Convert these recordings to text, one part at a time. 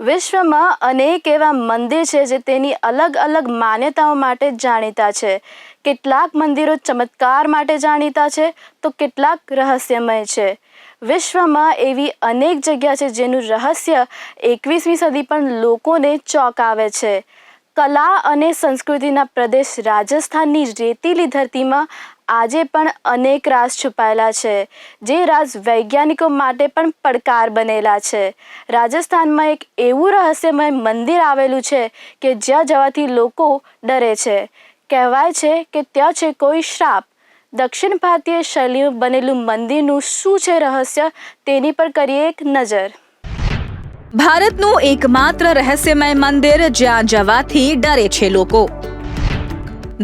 વિશ્વમાં અનેક એવા મંદિર છે જે તેની અલગ અલગ માન્યતાઓ માટે જાણીતા છે. કેટલાક મંદિરો ચમત્કાર માટે જાણીતા છે તો કેટલાક રહસ્યમય છે. વિશ્વમાં એવી અનેક જગ્યા છે જેનું રહસ્ય 21મી સદી પણ લોકોને ચોંકાવે છે. કલા અને સંસ્કૃતિના પ્રદેશ રાજસ્થાનની રેતીલી ધરતીમાં આજે પણ અનેક રાજ છુપાયેલા છે, જે રાજ વૈજ્ઞાનિકો માટે પણ પડકાર બનેલા છે. રાજસ્થાનમાં એક એવું રહસ્યમય મંદિર આવેલું છે કે જ્યાં જવાથી લોકો ડરે છે. કહેવાય છે કે ત્યાં છે કોઈ શ્રાપ. દક્ષિણ ભારતીય શૈલીમાં બનેલું મંદિરનું શું છે રહસ્ય, તેની પર કરીએ એક નજર. ભારતનું એકમાત્ર રહસ્યમય મંદિર જ્યાં જવાથી ડરે છે લોકો.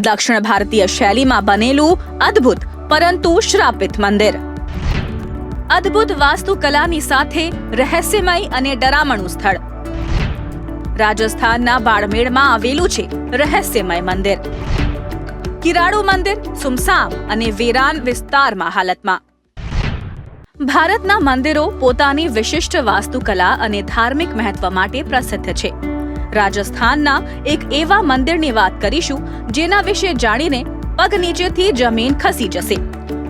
દક્ષિણ ભારતીય શૈલીમાં બનેલું અદ્ભુત પરંતુ શ્રાપિત મંદિર. અદ્ભુત વાસ્તુકલાની સાથે રહસ્યમય અને ડરામણું સ્થળ. રાજસ્થાનના બાડમેરમાં આવેલું છે રહસ્યમય મંદિર. કિરાડુ મંદિર સુમસામ અને વેરાન વિસ્તારમાં હાલતમાં. ભારતના મંદિરો પોતાની વિશિષ્ટ વાસ્તુકલા અને ધાર્મિક મહત્વ માટે પ્રસિદ્ધ છે. રાજસ્થાનના એક એવા મંદિરની વાત કરીશું જેના વિશે જાણીને પગ નીચેથી જમીન ખસી જશે.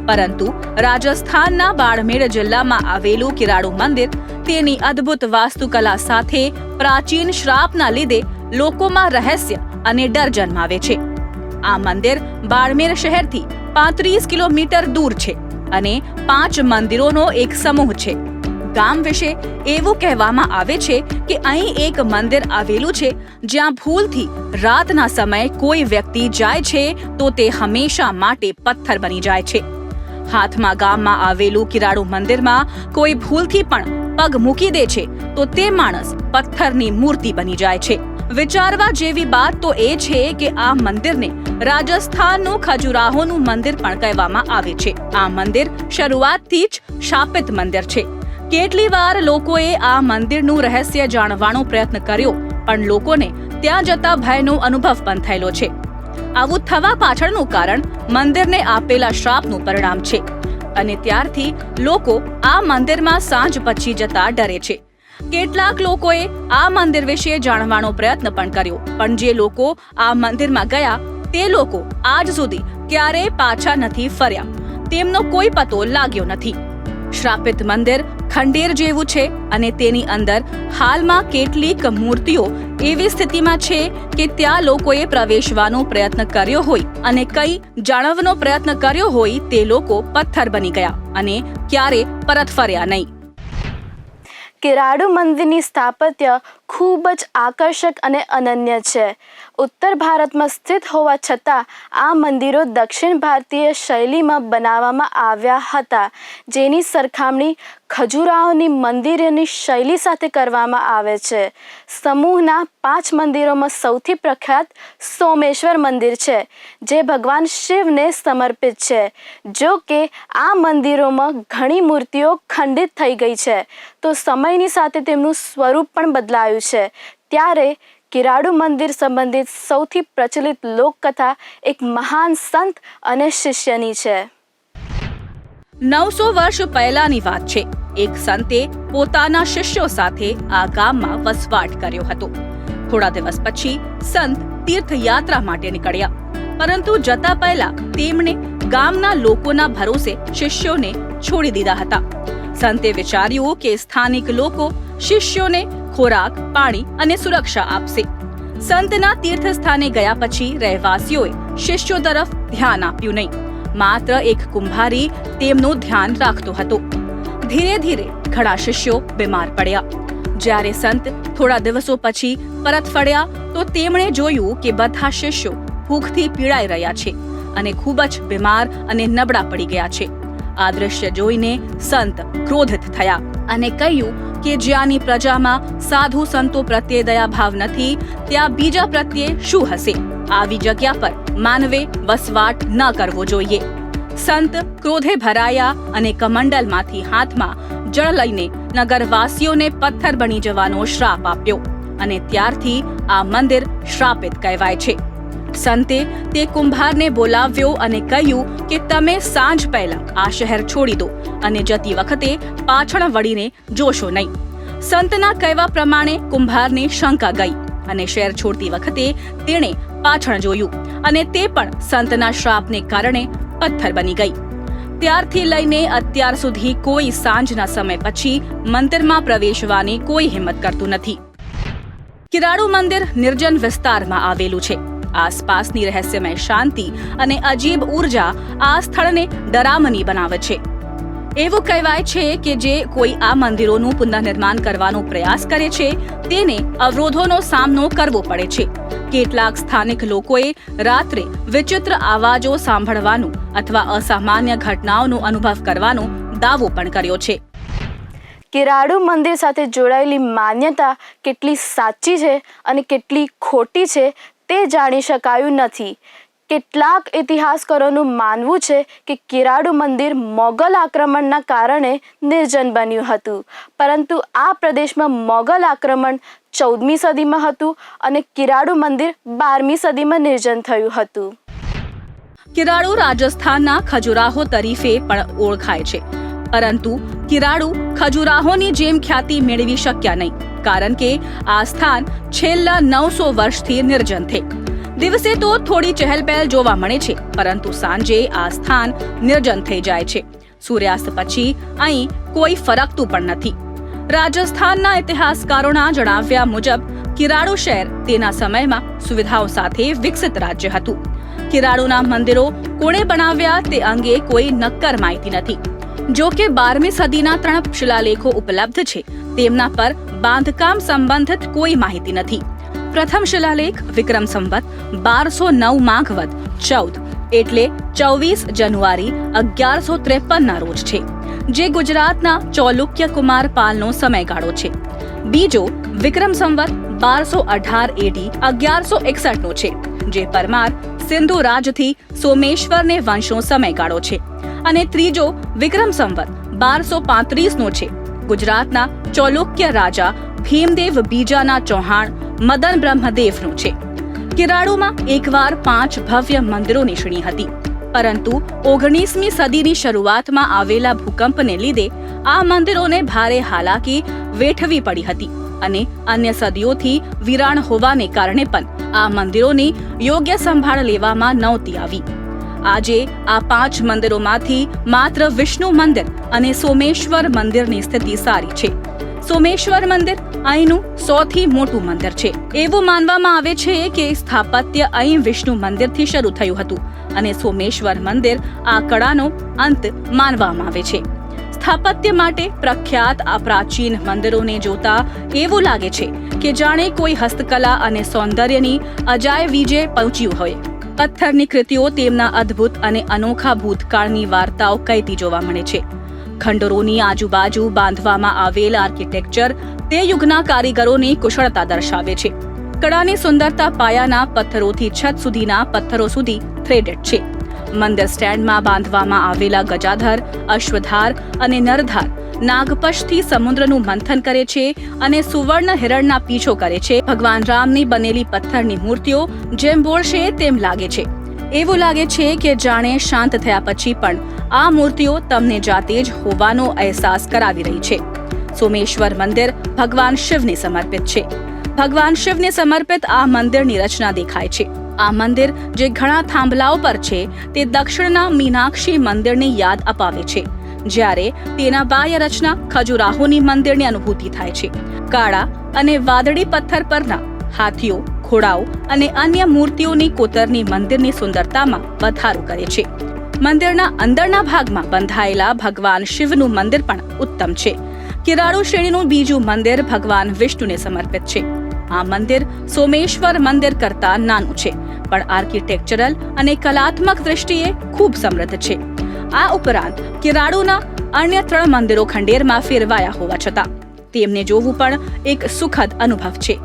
પરંતુ રાજસ્થાનના બાડમેર જિલ્લામાં આવેલું કિરાડુ મંદિર તેની અદ્ભુત વાસ્તુકલા સાથે પ્રાચીન શ્રાપના લીધે લોકોમાં રહસ્ય અને ડર જન્માવે છે. આ મંદિર બાડમેર શહેરથી 35 કિલોમીટર દૂર છે અને 5 મંદિરોનો એક સમૂહ છે. ગામ વિશે એવું કહેવામાં આવે છે કે અહીં એક મંદિર આવેલું છે જ્યાં ભૂલથી રાતના સમયે કોઈ વ્યક્તિ જાય છે તો તે હંમેશા માટે પથ્થર બની જાય છે. હાથમાં ગામમાં આવેલું કિરાડુ મંદિરમાં કોઈ ભૂલથી પણ પગ મૂકી દે છે તો તે માણસ પથ્થરની મૂર્તિ બની જાય છે. વિચારવા જેવી વાત તો એ છે કે આ મંદિરને રાજસ્થાનનું ખજુરાહોનું મંદિર પણ કહેવામાં આવે છે. આ મંદિર શરૂઆતથી જ શાપિત મંદિર છે. કેટલી વાર લોકોએ આ મંદિરનું રહસ્ય જાણવાનો પ્રયત્ન કર્યો પણ લોકોને ત્યાં જતા ભયનો અનુભવ પણ થયેલો છે. આવું થવા પાછળનું કારણ મંદિરને આપેલા શ્રાપનું પરિણામ છે અને ત્યારથી લોકો આ મંદિરમાં સાંજ પછી જતા ડરે છે. કેટલાક લોકોએ આ મંદિર વિશે જાણવાનો પ્રયત્ન પણ કર્યો પણ જે લોકો આ મંદિરમાં ગયા તે લોકો આજ સુધી ક્યારેય પાછા નથી ફર્યા. તેમનો કોઈ પતો લાગ્યો નથી. શ્રાપિત મંદિર ખંડેર જેવું છે અને તેની અંદર હાલમાં કેટલીક મૂર્તિઓ એવી સ્થિતિમાં છે કે ત્યાં લોકોએ પ્રવેશવાનો પ્રયત્ન કર્યો હોય અને કંઈ જાણવાનો પ્રયત્ન કર્યો હોય તે લોકો પથ્થર બની ગયા અને ક્યારે પરત ફર્યા નહીં. કિરાડુ મંદિરની સ્થાપત્ય ખૂબ જ આકર્ષક અને અનન્ય છે. ઉત્તર ભારતમાં સ્થિત હોવા છતાં આ મંદિરો દક્ષિણ ભારતીય શૈલીમાં બનાવવામાં આવ્યા હતા, જેની સરખામણી ખજુરાહોની મંદિરોની શૈલી સાથે કરવામાં આવે છે. સમૂહના 5 મંદિરોમાં સૌથી પ્રખ્યાત સોમેશ્વર મંદિર છે, જે ભગવાન શિવને સમર્પિત છે. જો કે આ મંદિરોમાં ઘણી મૂર્તિઓ ખંડિત થઈ ગઈ છે તો સમયની સાથે તેમનું સ્વરૂપ પણ બદલાયું છે. ત્યારે કિરાડુ મંદિર સંબંધિત સૌથી પ્રચલિત લોકકથા એક મહાન સંત અને શિષ્યની છે. 900 વર્ષ પહેલાની વાત છે. એક સંતે પોતાના શિષ્યો સાથે આ ગામમાં વસવાટ કર્યો હતો. થોડા દિવસ પછી સંત તીર્થયાત્રા માટે નીકળ્યા, પરંતુ જતા પહેલા તેમણે ગામના લોકોના ભરોસે શિષ્યોને છોડી દીધા હતા. સંતે વિચાર્યું કે સ્થાનિક લોકો શિષ્યોને ખોરાક, પાણી અને સુરક્ષા આપશે. સંતના તીર્થસ્થાને ગયા પછી રહેવાસીઓએ શિષ્યો તરફ ધ્યાન આપ્યું નહીં. માત્ર એક કુંભારી તેમનું ધ્યાન રાખતો હતો. ધીરે ધીરે ઘણા શિષ્યો બીમાર પડ્યા. જ્યારે સંત થોડા દિવસો પછી પરત ફર્યા તો તેમણે જોયું કે બધા શિષ્યો ભૂખથી પીડાઈ રહ્યા છે અને ખૂબ જ બીમાર અને નબળા પડી ગયા છે. આ દ્રશ્ય જોઈને સંત ક્રોધિત થયા અને કહ્યું કે જ્યાંની પ્રજામાં સાધુ સંતો પ્રત્યે દયાભાવ નથી ત્યાં બીજા પ્રત્યે શું હશે. આવી જગ્યા પર માનવે વસવાટ ન કરવો જોઈએ. સંત ક્રોધે ભરાયા અને કમંડલમાંથી હાથમાં જળ લઈને નગરવાસીઓને પથ્થર બની જવાનો શ્રાપ આપ્યો અને ત્યારથી આ મંદિર શ્રાપિત કહેવાય છે. સંતે તે કુંભારને બોલાવ્યો અને કહ્યું કે તમે સાંજ પહેલા આ શહેર છોડી દો અને જતી વખતે પાછળ વળીને જોશો નહીં. સંતના કહેવા પ્રમાણે કુંભારને શંકા ગઈ અને શહેર છોડતી વખતે તેણે પાછળ જોયું અને તે પણ સંતના શ્રાપને કારણે પથ્થર બની ગઈ. ત્યારથી લઈને અત્યાર સુધી કોઈ સાંજના સમય પછી મંદિરમાં પ્રવેશવાની કોઈ હિંમત કરતું નથી. કિરાડુ મંદિર નિર્જન વિસ્તારમાં આવેલું છે. આસપાસની રહસ્યમય શાંતિ અને અજીબ ઉર્જા આ સ્થળને ડરામણી બનાવે છે. એવું કહેવાય છે કે જે કોઈ આ મંદિરોનું પુનઃનિર્માણ કરવાનો પ્રયાસ કરે છે તેને અવરોધોનો સામનો કરવો પડે છે. કેટલાક સ્થાનિક લોકોએ રાત્રે વિચિત્ર અવાજો સાંભળવાનું અથવા અસામાન્ય ઘટનાઓનો અનુભવ કરવાનો દાવો પણ કર્યો છે. કિરાડુ મંદિર સાથે જોડાયેલી માન્યતા કેટલી સાચી છે અને કેટલી ખોટી છે તે જાણી શકાયું નથી. કેટલાક ઇતિહાસકારોનું માનવું છે કે કિરાડુ મંદિર મોગલ આક્રમણના કારણે નિર્જન બન્યું હતું, પરંતુ આ પ્રદેશમાં મોગલ આક્રમણ 14મી સદીમાં હતું અને કિરાડુ મંદિર 12મી સદીમાં નિર્જન થયું હતું. કિરાડુ રાજસ્થાનના ખજુરાહો તરીકે પણ ઓળખાય છે, પરંતુ કિરાડુ ખજુરાહોની જેમ ખ્યાતિ મેળવી શક્યા નહીં, કારણ કે આ સ્થાન છેલ્લા 900 વર્ષથી નિર્જન છે. દિવસે તો થોડી ચહેલપહેલ જોવા મળે છે, પરંતુ સાંજે આ સ્થાન નિર્જન થઈ જાય છે. સૂર્યાસ્ત પછી અહીં કોઈ ફરકતું પણ નથી. રાજસ્થાનના ઇતિહાસકારોના જણાવ્યા મુજબ કિરાડુ શહેર તેના સમયમાં સુવિધાઓ સાથે વિકસિત રાજ્ય હતું. કિરાડુના મંદિરો કોણે બનાવ્યા તે અંગે કોઈ નક્કર માહિતી નથી. જો કે 12મી સદીના 3 શિલાલેખો ઉપલબ્ધ છે, તેમના પર બાંધકામ સંબંધિત કોઈ માહિતી નથી. પ્રથમ શિલાલેખ વિક્રમ સંવત 1209 માઘવદ 14 એટલે 24 જાન્યુઆરી 1153ના રોજ છે, જે ગુજરાતના ચાલુક્ય કુમાર પાલનો સમયગાળો છે. બીજો વિક્રમ સંવત 1218 એડી 1161નો છે, જે પરમાર સિંધુ રાજથી સોમેશ્વરને વંશનો સમયગાળો છે. અને ત્રીજો વિક્રમ સંવત 1235નો છે, ગુજરાતના ચાલુક્ય રાજા ભીમદેવ બીજાના ચૌહાણ મદન બ્રહ્મદેવનો છે. કિરાડુમાં એકવાર 5 ભવ્ય મંદિરોની શ્રેણી હતી, પરંતુ 19મી સદીની શરૂઆતમાં આવેલા ભૂકંપને લીધે આ મંદિરોને ભારે હાલાકી વેઠવી પડી હતી અને અન્ય સદીઓથી વિરાણ હોવાને કારણે પણ આ મંદિરોની યોગ્ય સંભાળ લેવામાં નહોતી આવી. આજે આ 5 મંદિરોમાંથી માત્ર વિષ્ણુ મંદિર અને સોમેશ્વર મંદિરની સ્થિતિ સારી છે. સોમેશ્વર મંદિર અહીંનું સૌથી મોટું મંદિર છે. એવું માનવામાં આવે છે કે સ્થાપત્ય અહીં વિષ્ણુ મંદિરથી શરૂ થયું હતું અને સોમેશ્વર મંદિર આ કળાનો અંત માનવામાં આવે છે. સ્થાપત્ય માટે પ્રખ્યાત આ પ્રાચીન મંદિરોને જોતા એવું લાગે છે કે જાણે કોઈ હસ્તકલા અને સૌંદર્યની અજાયબીજે પહોંચ્યું હોય. પથ્થરની કૃતિઓ તેમના અદ્ભુત અને અનોખા ભૂતકાળની વાર્તાઓ કહેતી જોવા મળે છે. ખંડરોની આજુબાજુ બાંધવામાં આવેલ આર્કિટેક્ચર તે યુગના કારીગરોની કુશળતા દર્શાવે છે. કળાની સુંદરતા પાયાના પથ્થરોથી છત સુધીના પથ્થરો સુધી થ્રેડેડ છે. મંદિર સ્ટેન્ડમાં બાંધવામાં આવેલા ગજાધર, અશ્વધાર અને નરધાર નાગપશથી સમુદ્રનું મંથન કરે છે અને સુવર્ણ હિરણના પીછો કરે છે. ભગવાન રામની બનેલી પથ્થરની મૂર્તિઓ જેમ બોલશે તેમ લાગે છે. એવું લાગે છે કે જાણે શાંત થયા પછી પણ આ મૂર્તિઓ તમને જાતે જ હોવાનો અહેસાસ કરાવી રહી છે. સોમેશ્વર મંદિર ભગવાન શિવને સમર્પિત છે. ભગવાન શિવને સમર્પિત આ મંદિરની રચના દેખાય છે. આ મંદિર જે ઘણા થાંભલાઓ પર છે તે દક્ષિણના મીનાક્ષી મંદિરની યાદ અપાવે છે, જ્યારે તેના બાહ્ય રચના ખજુરાહોની મંદિરની અનુભૂતિ થાય છે. કાળા અને વાદળી પથ્થર પરના હાથીઓ, ઘોડાઓ અને અન્ય મૂર્તિઓની કોતરની મંદિરની સુંદરતામાં વધારો કરે છે. મંદિરના અંદરના ભાગમાં બંધાયેલા ભગવાન શિવનું મંદિર પણ ઉત્તમ છે. કિરાડુ શ્રેણીનું બીજું મંદિર ભગવાન વિષ્ણુને સમર્પિત છે. આ મંદિર સોમેશ્વર મંદિર કરતા નાનું છે, પણ આર્કિટેક્ચરલ અને કલાત્મક દ્રષ્ટિએ ખૂબ સમૃદ્ધ છે. આ ઉપરાંત કિરાડુના અન્ય 3 મંદિરો ખંડેરમાં ફેરવાયા હોવા છતાં તેમને જોવું પણ એક સુખદ અનુભવ છે.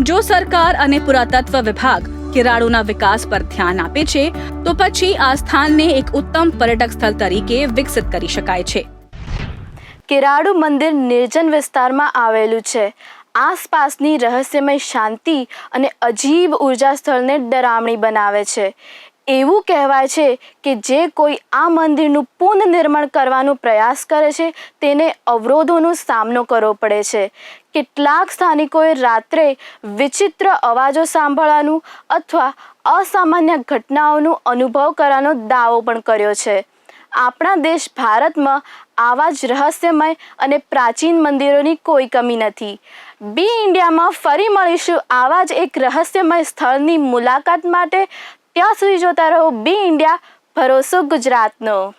જો સરકાર અને પુરાતત્વ વિભાગ કિરાડુના વિકાસ પર ધ્યાન આપે છે તો પછી આ સ્થાનને એક ઉત્તમ પર્યટક સ્થળ તરીકે વિકસિત કરી શકાય છે. કિરાડુ મંદિર નિર્જન વિસ્તારમાં આવેલું છે. આસપાસની રહસ્યમય શાંતિ અને અજીબ ઉર્જા સ્થળને ડરામણી બનાવે છે. એવું કહેવાય છે કે જે કોઈ આ મંદિરનું પુનઃનિર્માણ કરવાનો પ્રયાસ કરે છે તેને અવરોધોનો સામનો કરવો પડે છે. કેટલાક સ્થાનિકોએ રાત્રે વિચિત્ર અવાજો સાંભળવાનું અથવા અસામાન્ય ઘટનાઓનો અનુભવ કરવાનો દાવો પણ કર્યો છે. આપણા દેશ ભારતમાં આવા જ રહસ્યમય અને પ્રાચીન મંદિરોની કોઈ કમી નથી. બી ઇન્ડિયામાં ફરી મળીશું આવા જ એક રહસ્યમય સ્થળની મુલાકાત માટે. ત્યાં સુધી જોતા રહો બી ઇન્ડિયા, ભરોસો ગુજરાતનો.